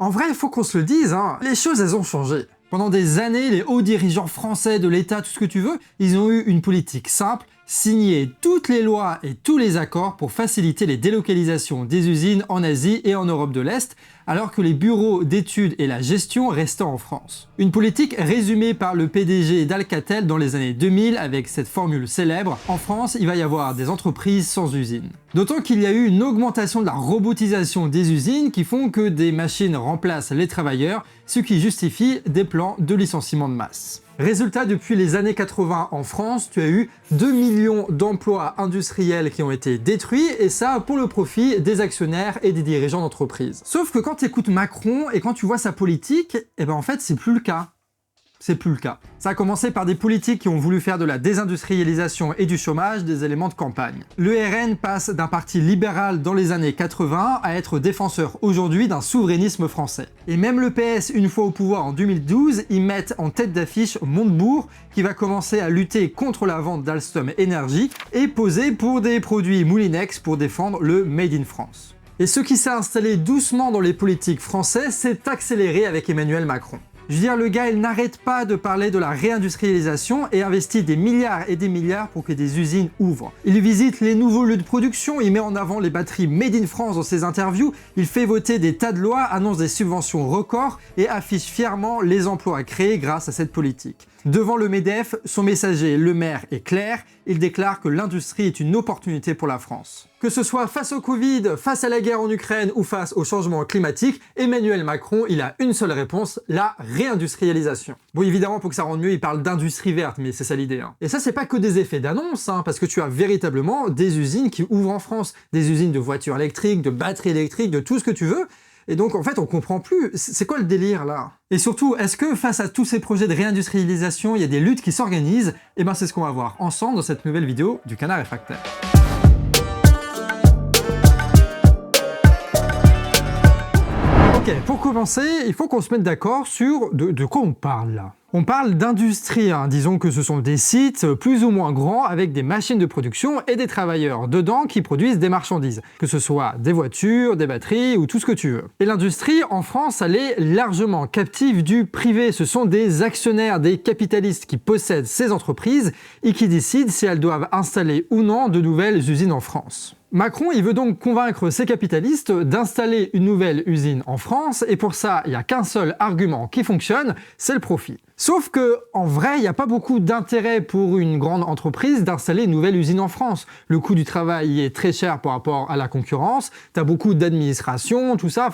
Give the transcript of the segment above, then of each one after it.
En vrai, il faut qu'on se le dise, les choses elles ont changé. Pendant des années, les hauts dirigeants français, de l'État, tout ce que tu veux, ils ont eu une politique simple, signer toutes les lois et tous les accords pour faciliter les délocalisations des usines en Asie et en Europe de l'Est, alors que les bureaux d'études et la gestion restaient en France. Une politique résumée par le PDG d'Alcatel dans les années 2000 avec cette formule célèbre: en France, il va y avoir des entreprises sans usines. D'autant qu'il y a eu une augmentation de la robotisation des usines qui font que des machines remplacent les travailleurs, ce qui justifie des plans de licenciement de masse. Résultat, depuis les années 80 en France, tu as eu 2 millions d'emplois industriels qui ont été détruits, et ça pour le profit des actionnaires et des dirigeants d'entreprise. Sauf que quand tu écoutes Macron et quand tu vois sa politique, en fait c'est plus le cas. C'est plus le cas. Ça a commencé par des politiques qui ont voulu faire de la désindustrialisation et du chômage des éléments de campagne. Le RN passe d'un parti libéral dans les années 80 à être défenseur aujourd'hui d'un souverainisme français. Et même le PS, une fois au pouvoir en 2012, ils mettent en tête d'affiche Montebourg, qui va commencer à lutter contre la vente d'Alstom Énergie et poser pour des produits Moulinex pour défendre le Made in France. Et ce qui s'est installé doucement dans les politiques françaises s'est accéléré avec Emmanuel Macron. Je veux dire, le gars, il n'arrête pas de parler de la réindustrialisation et investit des milliards et des milliards pour que des usines ouvrent. Il visite les nouveaux lieux de production, il met en avant les batteries Made in France dans ses interviews, il fait voter des tas de lois, annonce des subventions records et affiche fièrement les emplois créés grâce à cette politique. Devant le MEDEF, son messager, le maire, est clair, il déclare que l'industrie est une opportunité pour la France. Que ce soit face au Covid, face à la guerre en Ukraine ou face au changement climatique, Emmanuel Macron, il a une seule réponse: la réindustrialisation. Bon, évidemment, pour que ça rende mieux, il parle d'industrie verte, mais c'est ça l'idée. Et ça, c'est pas que des effets d'annonce, parce que tu as véritablement des usines qui ouvrent en France, des usines de voitures électriques, de batteries électriques, de tout ce que tu veux. Et donc, en fait, on comprend plus. C'est quoi le délire, là? Et surtout, est-ce que face à tous ces projets de réindustrialisation, il y a des luttes qui s'organisent? C'est ce qu'on va voir ensemble dans cette nouvelle vidéo du Canard Réfractaire. Ok, pour commencer, il faut qu'on se mette d'accord sur de quoi on parle, là. On parle d'industrie, disons que ce sont des sites plus ou moins grands avec des machines de production et des travailleurs dedans qui produisent des marchandises, que ce soit des voitures, des batteries ou tout ce que tu veux. Et l'industrie, en France, elle est largement captive du privé. Ce sont des actionnaires, des capitalistes qui possèdent ces entreprises et qui décident si elles doivent installer ou non de nouvelles usines en France. Macron, il veut donc convaincre ces capitalistes d'installer une nouvelle usine en France, et pour ça, il n'y a qu'un seul argument qui fonctionne, c'est le profit. Sauf que, en vrai, il n'y a pas beaucoup d'intérêt pour une grande entreprise d'installer une nouvelle usine en France. Le coût du travail est très cher par rapport à la concurrence, t'as beaucoup d'administration, tout ça,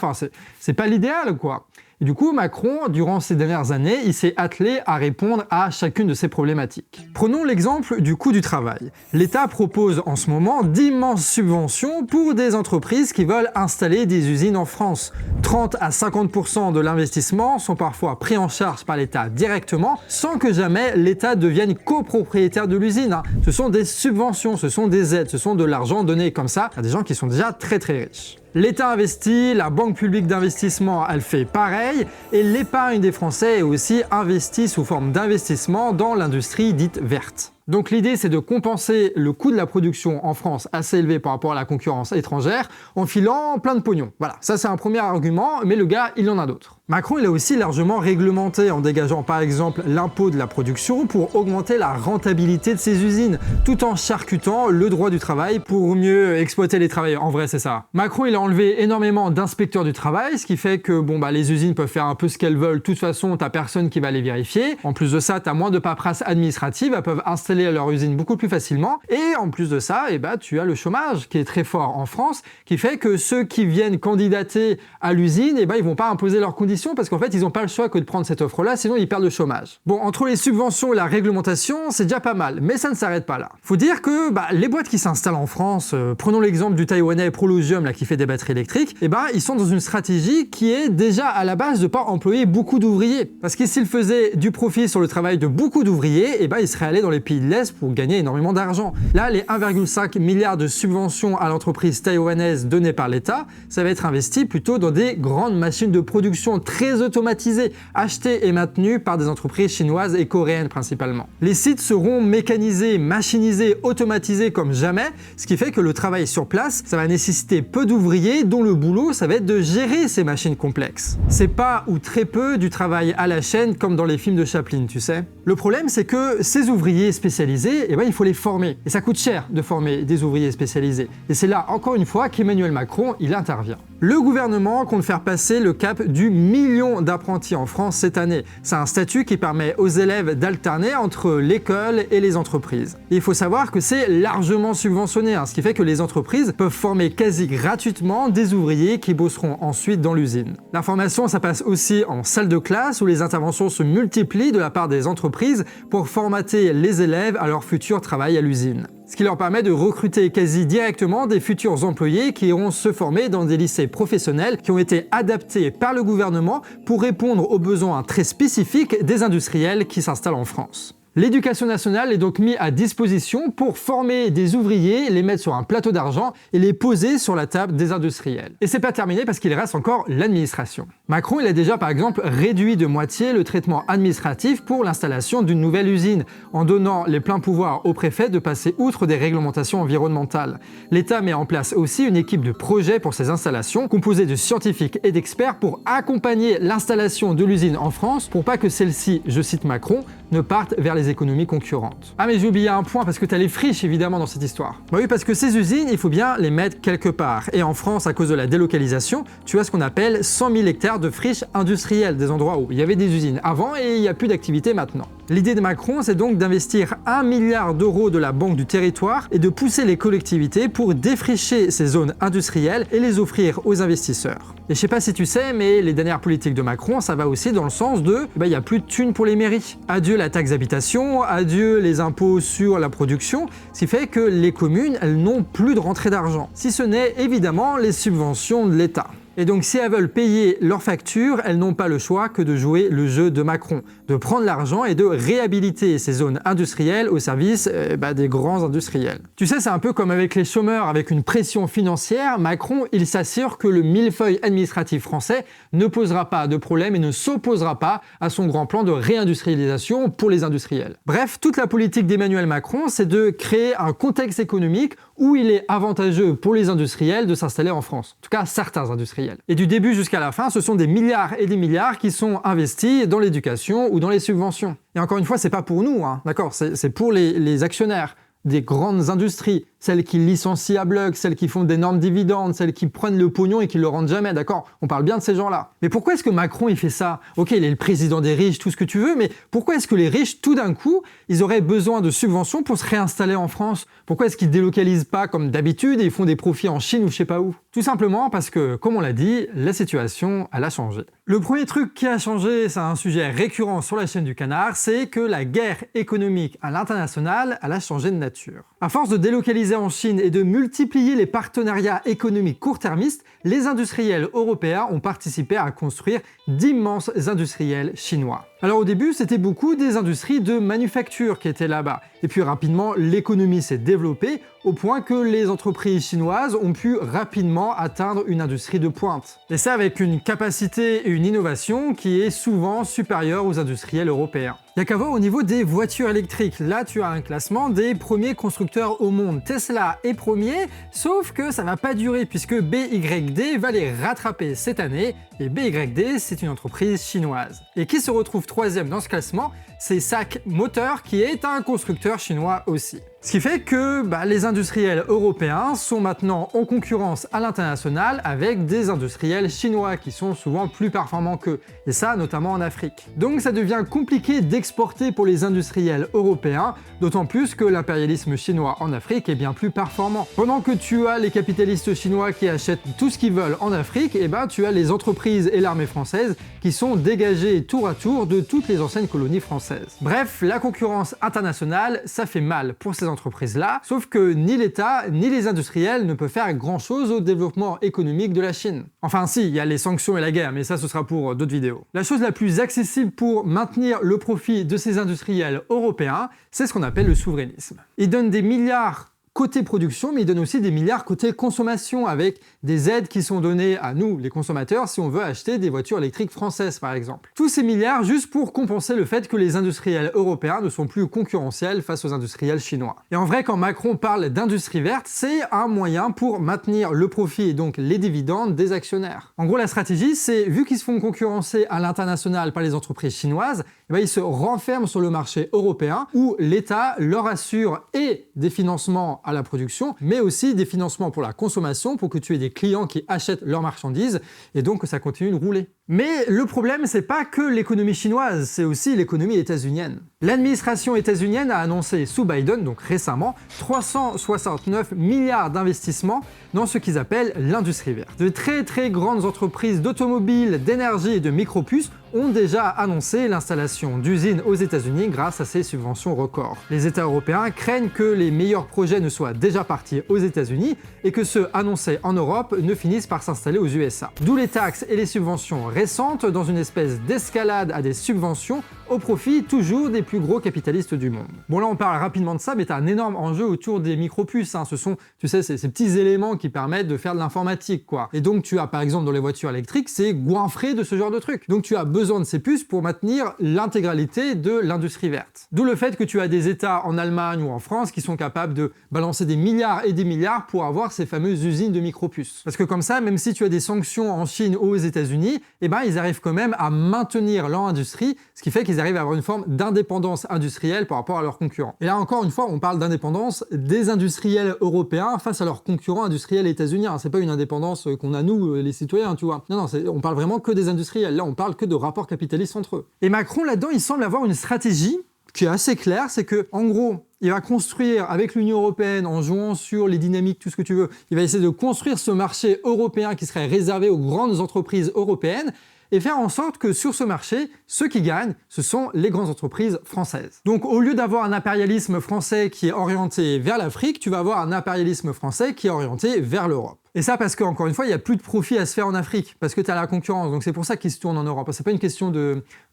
c'est pas l'idéal, quoi. Et du coup, Macron, durant ces dernières années, il s'est attelé à répondre à chacune de ces problématiques. Prenons l'exemple du coût du travail. L'État propose en ce moment d'immenses subventions pour des entreprises qui veulent installer des usines en France. 30 à 50% de l'investissement sont parfois pris en charge par l'État directement, sans que jamais l'État devienne copropriétaire de l'usine. Ce sont des subventions, ce sont des aides, ce sont de l'argent donné comme ça à des gens qui sont déjà très très riches. L'État investit, la Banque publique d'investissement, elle fait pareil, et l'épargne des Français est aussi investie sous forme d'investissement dans l'industrie dite verte. Donc l'idée, c'est de compenser le coût de la production en France assez élevé par rapport à la concurrence étrangère en filant plein de pognon. Voilà, ça c'est un premier argument, mais le gars, il en a d'autres. Macron, il a aussi largement réglementé en dégageant par exemple l'impôt de la production pour augmenter la rentabilité de ses usines, tout en charcutant le droit du travail pour mieux exploiter les travailleurs. En vrai, c'est ça. Macron, il a enlevé énormément d'inspecteurs du travail, ce qui fait que les usines peuvent faire un peu ce qu'elles veulent. De toute façon, t'as personne qui va les vérifier. En plus de ça, t'as moins de paperasse administrative, elles peuvent installer leur usine beaucoup plus facilement. Et en plus de ça, tu as le chômage qui est très fort en France, qui fait que ceux qui viennent candidater à l'usine, ils vont pas imposer leurs conditions parce qu'en fait, ils n'ont pas le choix que de prendre cette offre-là, sinon ils perdent le chômage. Bon, entre les subventions et la réglementation, c'est déjà pas mal, mais ça ne s'arrête pas là. Faut dire que les boîtes qui s'installent en France, prenons l'exemple du taïwanais Prologium là, qui fait des batteries électriques, ils sont dans une stratégie qui est déjà à la base de pas employer beaucoup d'ouvriers. Parce que s'ils faisaient du profit sur le travail de beaucoup d'ouvriers, ils seraient allés dans les pays qu'ils laissent pour gagner énormément d'argent. Là, les 1,5 milliard de subventions à l'entreprise taïwanaise données par l'État, ça va être investi plutôt dans des grandes machines de production très automatisées, achetées et maintenues par des entreprises chinoises et coréennes principalement. Les sites seront mécanisés, machinisés, automatisés comme jamais, ce qui fait que le travail sur place, ça va nécessiter peu d'ouvriers dont le boulot, ça va être de gérer ces machines complexes. C'est pas ou très peu du travail à la chaîne comme dans les films de Chaplin, tu sais. Le problème, c'est que ces ouvriers spécialisés, il faut les former. Et ça coûte cher de former des ouvriers spécialisés. Et c'est là, encore une fois, qu'Emmanuel Macron, il intervient. Le gouvernement compte faire passer le cap du million d'apprentis en France cette année. C'est un statut qui permet aux élèves d'alterner entre l'école et les entreprises. Et il faut savoir que c'est largement subventionné, ce qui fait que les entreprises peuvent former quasi gratuitement des ouvriers qui bosseront ensuite dans l'usine. L'information, ça passe aussi en salle de classe où les interventions se multiplient de la part des entreprises pour formater les élèves à leur futur travail à l'usine. Ce qui leur permet de recruter quasi directement des futurs employés qui iront se former dans des lycées professionnels qui ont été adaptés par le gouvernement pour répondre aux besoins très spécifiques des industriels qui s'installent en France. L'éducation nationale est donc mise à disposition pour former des ouvriers, les mettre sur un plateau d'argent et les poser sur la table des industriels. Et c'est pas terminé parce qu'il reste encore l'administration. Macron, il a déjà par exemple réduit de moitié le traitement administratif pour l'installation d'une nouvelle usine, en donnant les pleins pouvoirs au préfet de passer outre des réglementations environnementales. L'État met en place aussi une équipe de projet pour ces installations, composée de scientifiques et d'experts pour accompagner l'installation de l'usine en France pour pas que celle-ci, je cite Macron, ne partent vers les économies concurrentes. Ah mais j'ai oublié un point parce que t'as les friches évidemment dans cette histoire. Bah oui, parce que ces usines, il faut bien les mettre quelque part. Et en France, à cause de la délocalisation, tu as ce qu'on appelle 100 000 hectares de friches industrielles, des endroits où il y avait des usines avant et il n'y a plus d'activité maintenant. L'idée de Macron, c'est donc d'investir 1 milliard d'euros de la Banque du Territoire et de pousser les collectivités pour défricher ces zones industrielles et les offrir aux investisseurs. Et je sais pas si tu sais, mais les dernières politiques de Macron, ça va aussi dans le sens de il n'y a plus de thunes pour les mairies. Adieu la taxe d'habitation, adieu les impôts sur la production, ce qui fait que les communes, elles n'ont plus de rentrée d'argent. Si ce n'est évidemment les subventions de l'État. Et donc si elles veulent payer leurs factures, elles n'ont pas le choix que de jouer le jeu de Macron, de prendre l'argent et de réhabiliter ces zones industrielles au service des grands industriels. Tu sais, c'est un peu comme avec les chômeurs, avec une pression financière, Macron, il s'assure que le millefeuille administratif français ne posera pas de problème et ne s'opposera pas à son grand plan de réindustrialisation pour les industriels. Bref, toute la politique d'Emmanuel Macron, c'est de créer un contexte économique où il est avantageux pour les industriels de s'installer en France. En tout cas, certains industriels. Et du début jusqu'à la fin, ce sont des milliards et des milliards qui sont investis dans l'éducation ou dans les subventions. Et encore une fois, c'est pas pour nous, d'accord, c'est pour les actionnaires des grandes industries, celles qui licencient à bloc, celles qui font d'énormes dividendes, celles qui prennent le pognon et qui le rendent jamais, d'accord? On parle bien de ces gens-là. Mais pourquoi est-ce que Macron il fait ça? Ok, il est le président des riches, tout ce que tu veux, mais pourquoi est-ce que les riches, tout d'un coup, ils auraient besoin de subventions pour se réinstaller en France? Pourquoi est-ce qu'ils délocalisent pas comme d'habitude et ils font des profits en Chine ou je sais pas où? Tout simplement parce que, comme on l'a dit, la situation, elle a changé. Le premier truc qui a changé, c'est un sujet récurrent sur la chaîne du Canard, c'est que la guerre économique à l'international, elle a changé de nature. À force de délocaliser en Chine et de multiplier les partenariats économiques court-termistes, les industriels européens ont participé à construire d'immenses industriels chinois. Alors au début, c'était beaucoup des industries de manufacture qui étaient là-bas. Et puis rapidement, l'économie s'est développée au point que les entreprises chinoises ont pu rapidement atteindre une industrie de pointe. Et ça avec une capacité et une innovation qui est souvent supérieure aux industriels européens. Il n'y a qu'à voir au niveau des voitures électriques. Là, tu as un classement des premiers constructeurs au monde. Tesla est premier, sauf que ça va pas durer puisque BYD va les rattraper cette année. Et BYD, c'est une entreprise chinoise. Et qui se retrouve troisième dans ce classement, c'est SAC Motor, qui est un constructeur chinois aussi. Ce qui fait que les industriels européens sont maintenant en concurrence à l'international avec des industriels chinois qui sont souvent plus performants qu'eux, et ça notamment en Afrique. Donc ça devient compliqué d'exporter pour les industriels européens, d'autant plus que l'impérialisme chinois en Afrique est bien plus performant. Pendant que tu as les capitalistes chinois qui achètent tout ce qu'ils veulent en Afrique, et tu as les entreprises et l'armée française qui sont dégagées tour à tour de toutes les anciennes colonies françaises. française. Bref, la concurrence internationale, ça fait mal pour ces entreprises-là, sauf que ni l'État ni les industriels ne peuvent faire grand-chose au développement économique de la Chine. Enfin si, il y a les sanctions et la guerre, mais ça ce sera pour d'autres vidéos. La chose la plus accessible pour maintenir le profit de ces industriels européens, c'est ce qu'on appelle le souverainisme. Ils donnent des milliards côté production, mais ils donnent aussi des milliards côté consommation, avec des aides qui sont données à nous, les consommateurs, si on veut acheter des voitures électriques françaises, par exemple. Tous ces milliards juste pour compenser le fait que les industriels européens ne sont plus concurrentiels face aux industriels chinois. Et en vrai, quand Macron parle d'industrie verte, c'est un moyen pour maintenir le profit et donc les dividendes des actionnaires. En gros, la stratégie, c'est, vu qu'ils se font concurrencer à l'international par les entreprises chinoises, ils se renferment sur le marché européen où l'État leur assure et des financements à la production, mais aussi des financements pour la consommation, pour que tu aies des clients qui achètent leurs marchandises et donc que ça continue de rouler. Mais le problème, c'est pas que l'économie chinoise, c'est aussi l'économie états-unienne. L'administration états-unienne a annoncé sous Biden, donc récemment, 369 milliards d'investissements dans ce qu'ils appellent l'industrie verte. De très grandes entreprises d'automobiles, d'énergie et de micropuces ont déjà annoncé l'installation d'usines aux États-Unis grâce à ces subventions records. Les États européens craignent que les meilleurs projets ne soient déjà partis aux États-Unis et que ceux annoncés en Europe ne finissent par s'installer aux USA. D'où les taxes et les subventions récentes dans une espèce d'escalade à des subventions au profit toujours des plus gros capitalistes du monde. Bon là on parle rapidement de ça, mais t'as un énorme enjeu autour des micropuces, Ce sont, tu sais, ces petits éléments qui permettent de faire de l'informatique, quoi. Et donc tu as par exemple dans les voitures électriques, c'est goinfré de ce genre de trucs. Donc tu as besoin de ces puces pour maintenir l'intégralité de l'industrie verte. D'où le fait que tu as des États en Allemagne ou en France qui sont capables de balancer des milliards et des milliards pour avoir ces fameuses usines de micropuces. Parce que comme ça, même si tu as des sanctions en Chine ou aux États-Unis, ils arrivent quand même à maintenir leur industrie, ce qui fait qu'ils arrivent à avoir une forme d'indépendance industrielle par rapport à leurs concurrents. Et là encore une fois, on parle d'indépendance des industriels européens face à leurs concurrents industriels états-uniens. C'est pas une indépendance qu'on a nous, les citoyens, tu vois. Non, on parle vraiment que des industriels. Là, on parle que de rapports capitalistes entre eux. Et Macron, là-dedans, il semble avoir une stratégie qui est assez claire, c'est que, en gros, il va construire avec l'Union européenne, en jouant sur les dynamiques, tout ce que tu veux, il va essayer de construire ce marché européen qui serait réservé aux grandes entreprises européennes, et faire en sorte que sur ce marché, ceux qui gagnent, ce sont les grandes entreprises françaises. Donc au lieu d'avoir un impérialisme français qui est orienté vers l'Afrique, tu vas avoir un impérialisme français qui est orienté vers l'Europe. Et ça parce qu'encore une fois, il n'y a plus de profit à se faire en Afrique, parce que tu as la concurrence, donc c'est pour ça qu'ils se tournent en Europe. C'est pas une question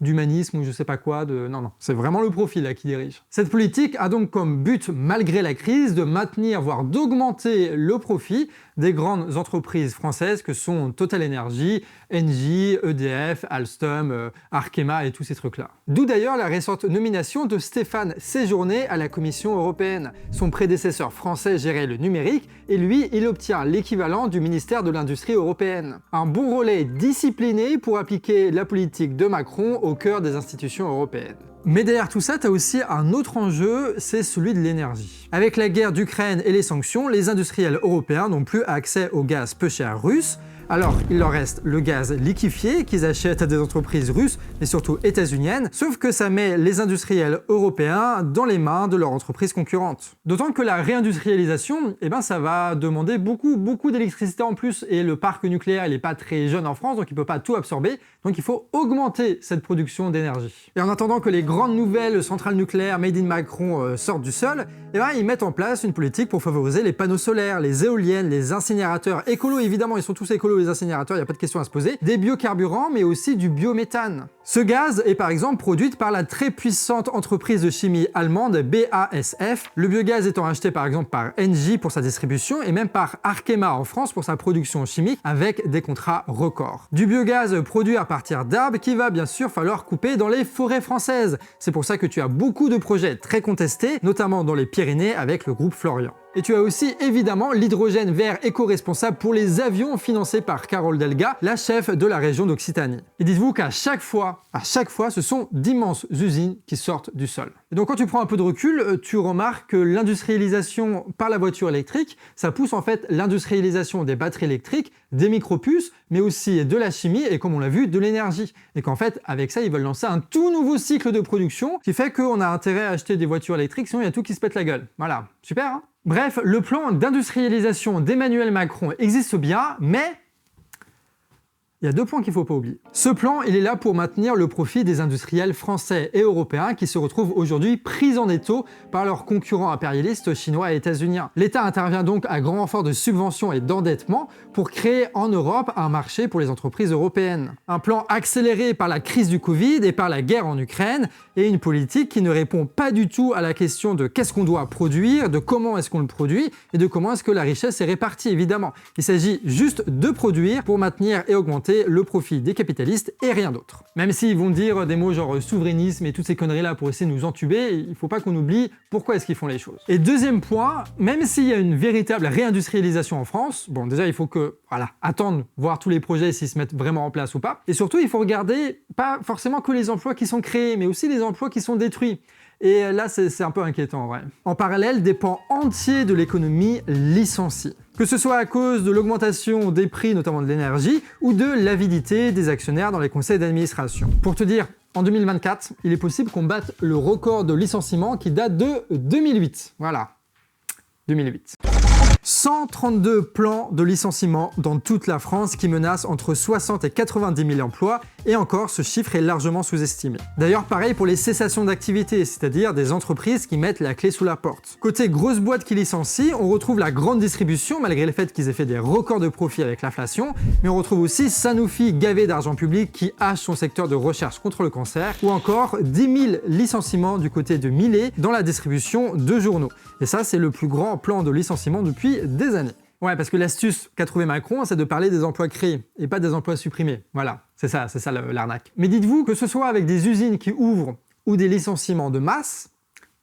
d'humanisme ou je sais pas quoi, non, c'est vraiment le profit là qui dirige. Cette politique a donc comme but, malgré la crise, de maintenir, voire d'augmenter le profit des grandes entreprises françaises que sont Total Energy, Engie, EDF, Alstom, Arkema et tous ces trucs-là. D'où d'ailleurs la récente nomination de Stéphane Séjourné à la Commission européenne. Son prédécesseur français gérait le numérique et lui, il obtient l'équivalent du ministère de l'Industrie européenne. Un bon relais discipliné pour appliquer la politique de Macron au cœur des institutions européennes. Mais derrière tout ça, tu as aussi un autre enjeu, c'est celui de l'énergie. Avec la guerre d'Ukraine et les sanctions, les industriels européens n'ont plus accès au gaz peu cher russe. Alors, il leur reste le gaz liquéfié qu'ils achètent à des entreprises russes et surtout états-uniennes, sauf que ça met les industriels européens dans les mains de leurs entreprises concurrentes. D'autant que la réindustrialisation, ça va demander beaucoup d'électricité en plus et le parc nucléaire, il n'est pas très jeune en France, donc il ne peut pas tout absorber, donc il faut augmenter cette production d'énergie. Et en attendant que les grandes nouvelles centrales nucléaires made in Macron sortent du sol, ils mettent en place une politique pour favoriser les panneaux solaires, les éoliennes, les incinérateurs écolos, évidemment, ils sont tous écolos les incinérateurs, il n'y a pas de question à se poser, des biocarburants, mais aussi du biométhane. Ce gaz est par exemple produit par la très puissante entreprise de chimie allemande BASF, le biogaz étant acheté par exemple par Engie pour sa distribution et même par Arkema en France pour sa production chimique avec des contrats records. Du biogaz produit à partir d'arbres qu'il va bien sûr falloir couper dans les forêts françaises. C'est pour ça que tu as beaucoup de projets très contestés, notamment dans les Pyrénées avec le groupe Florian. Et tu as aussi évidemment l'hydrogène vert éco-responsable pour les avions financés par Carole Delga, la chef de la région d'Occitanie. Et dites-vous qu'à chaque fois, ce sont d'immenses usines qui sortent du sol. Et donc quand tu prends un peu de recul, tu remarques que l'industrialisation par la voiture électrique, ça pousse en fait l'industrialisation des batteries électriques, des micropuces, mais aussi de la chimie et comme on l'a vu, de l'énergie. Et qu'en fait, avec ça, ils veulent lancer un tout nouveau cycle de production qui fait qu'on a intérêt à acheter des voitures électriques, sinon il y a tout qui se pète la gueule. Voilà, super hein. Bref, le plan d'industrialisation d'Emmanuel Macron existe bien, mais il y a 2 points qu'il ne faut pas oublier. Ce plan, il est là pour maintenir le profit des industriels français et européens qui se retrouvent aujourd'hui pris en étau par leurs concurrents impérialistes chinois et états-uniens. L'État intervient donc à grand renfort de subventions et d'endettement pour créer en Europe un marché pour les entreprises européennes. Un plan accéléré par la crise du Covid et par la guerre en Ukraine et une politique qui ne répond pas du tout à la question de qu'est-ce qu'on doit produire, de comment est-ce qu'on le produit et de comment est-ce que la richesse est répartie, évidemment. Il s'agit juste de produire pour maintenir et augmenter le profit des capitalistes et rien d'autre. Même s'ils vont dire des mots genre souverainisme et toutes ces conneries-là pour essayer de nous entuber, il ne faut pas qu'on oublie pourquoi est-ce qu'ils font les choses. Et deuxième point, même s'il y a une véritable réindustrialisation en France, bon déjà il faut que, attendre, voir tous les projets s'ils se mettent vraiment en place ou pas. Et surtout, il faut regarder pas forcément que les emplois qui sont créés, mais aussi les emplois qui sont détruits. Et là, c'est un peu inquiétant, en vrai. En parallèle, des pans entiers de l'économie licencient. Que ce soit à cause de l'augmentation des prix, notamment de l'énergie, ou de l'avidité des actionnaires dans les conseils d'administration. Pour te dire, en 2024, il est possible qu'on batte le record de licenciement qui date de 2008. Voilà, 2008. 132 plans de licenciement dans toute la France qui menacent entre 60 et 90 000 emplois, et encore, ce chiffre est largement sous-estimé. D'ailleurs, pareil pour les cessations d'activité, c'est-à-dire des entreprises qui mettent la clé sous la porte. Côté grosses boîtes qui licencient, on retrouve la grande distribution, malgré le fait qu'ils aient fait des records de profit avec l'inflation, mais on retrouve aussi Sanofi gavé d'argent public qui hache son secteur de recherche contre le cancer, ou encore 10 000 licenciements du côté de Millet dans la distribution de journaux. Et ça, c'est le plus grand plan de licenciement depuis des années. Ouais, parce que l'astuce qu'a trouvé Macron, c'est de parler des emplois créés et pas des emplois supprimés. Voilà, c'est ça l'arnaque. Mais dites-vous que ce soit avec des usines qui ouvrent ou des licenciements de masse,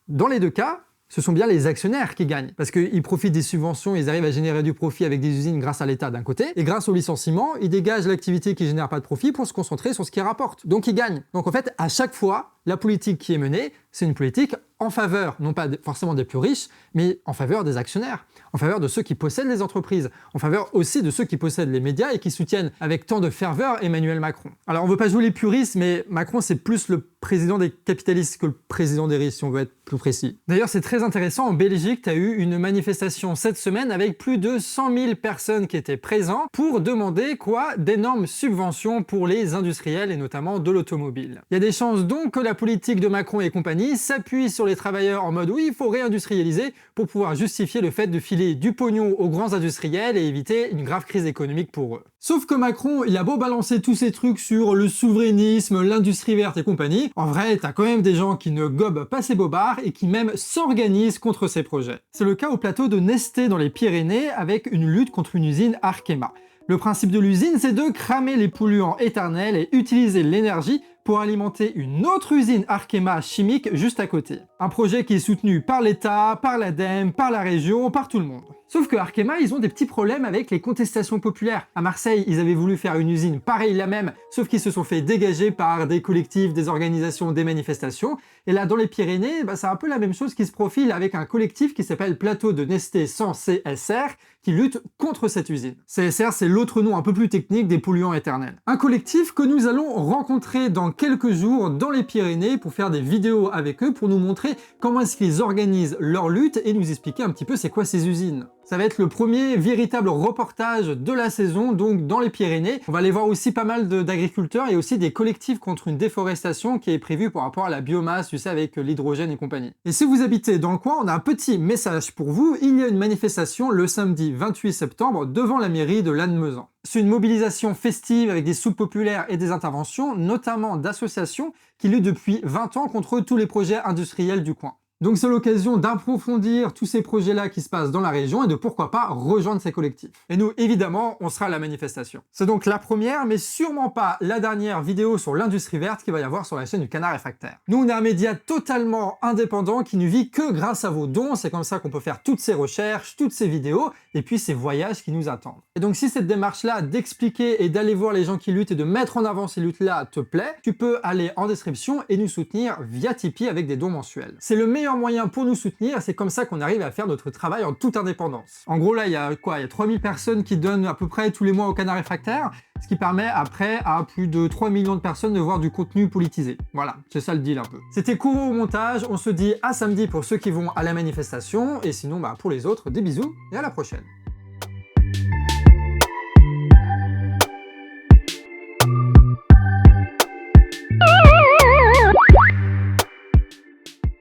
dans les deux cas, ce sont bien les actionnaires qui gagnent. Parce qu'ils profitent des subventions, ils arrivent à générer du profit avec des usines grâce à l'État d'un côté, et grâce au licenciement, ils dégagent l'activité qui génère pas de profit pour se concentrer sur ce qui rapporte. Donc ils gagnent. Donc en fait, à chaque fois, la politique qui est menée, c'est une politique en faveur, non pas forcément des plus riches, mais en faveur des actionnaires, en faveur de ceux qui possèdent les entreprises, en faveur aussi de ceux qui possèdent les médias et qui soutiennent avec tant de ferveur Emmanuel Macron. Alors on veut pas jouer les puristes, mais Macron c'est plus le président des capitalistes que le président des riches, si on veut être plus précis. D'ailleurs c'est très intéressant, en Belgique, tu as eu une manifestation cette semaine avec plus de 100 000 personnes qui étaient présentes pour demander quoi? D'énormes subventions pour les industriels et notamment de l'automobile. Il y a des chances donc que la politique de Macron et compagnie s'appuie sur les travailleurs en mode oui, il faut réindustrialiser pour pouvoir justifier le fait de filer du pognon aux grands industriels et éviter une grave crise économique pour eux. Sauf que Macron, il a beau balancer tous ces trucs sur le souverainisme, l'industrie verte et compagnie, en vrai, t'as quand même des gens qui ne gobent pas ces bobards et qui même s'organisent contre ces projets. C'est le cas au plateau de Nesté dans les Pyrénées avec une lutte contre une usine Arkema. Le principe de l'usine, c'est de cramer les polluants éternels et utiliser l'énergie pour alimenter une autre usine Arkema chimique juste à côté. Un projet qui est soutenu par l'État, par l'ADEME, par la région, par tout le monde. Sauf que Arkema, ils ont des petits problèmes avec les contestations populaires. À Marseille, ils avaient voulu faire une usine pareille la même, sauf qu'ils se sont fait dégager par des collectifs, des organisations, des manifestations. Et là, dans les Pyrénées, c'est un peu la même chose qui se profile avec un collectif qui s'appelle Plateau de Nesté sans CSR, qui lutte contre cette usine. CSR, c'est l'autre nom un peu plus technique des polluants éternels. Un collectif que nous allons rencontrer dans quelques jours dans les Pyrénées pour faire des vidéos avec eux, pour nous montrer comment est-ce qu'ils organisent leur lutte et nous expliquer un petit peu c'est quoi ces usines. Ça va être le premier véritable reportage de la saison, donc dans les Pyrénées. On va aller voir aussi pas mal d'agriculteurs et aussi des collectifs contre une déforestation qui est prévue par rapport à la biomasse, tu sais, avec l'hydrogène et compagnie. Et si vous habitez dans le coin, on a un petit message pour vous. Il y a une manifestation le samedi 28 septembre devant la mairie de Lannemezan. C'est une mobilisation festive avec des soupes populaires et des interventions, notamment d'associations qui luttent depuis 20 ans contre tous les projets industriels du coin. Donc c'est l'occasion d'approfondir tous ces projets-là qui se passent dans la région et de pourquoi pas rejoindre ces collectifs. Et nous, évidemment, on sera à la manifestation. C'est donc la première, mais sûrement pas la dernière vidéo sur l'industrie verte qu'il va y avoir sur la chaîne du Canard Réfractaire. Nous, on est un média totalement indépendant qui ne vit que grâce à vos dons. C'est comme ça qu'on peut faire toutes ces recherches, toutes ces vidéos, et puis ces voyages qui nous attendent. Et donc si cette démarche-là d'expliquer et d'aller voir les gens qui luttent et de mettre en avant ces luttes-là te plaît, tu peux aller en description et nous soutenir via Tipeee avec des dons mensuels. C'est le meilleur moyen pour nous soutenir, c'est comme ça qu'on arrive à faire notre travail en toute indépendance. En gros là, il y a 3000 personnes qui donnent à peu près tous les mois au Canard Réfractaire, ce qui permet après à plus de 3 millions de personnes de voir du contenu politisé. Voilà, c'est ça le deal un peu. C'était Kouro au montage, on se dit à samedi pour ceux qui vont à la manifestation, et sinon pour les autres, des bisous et à la prochaine.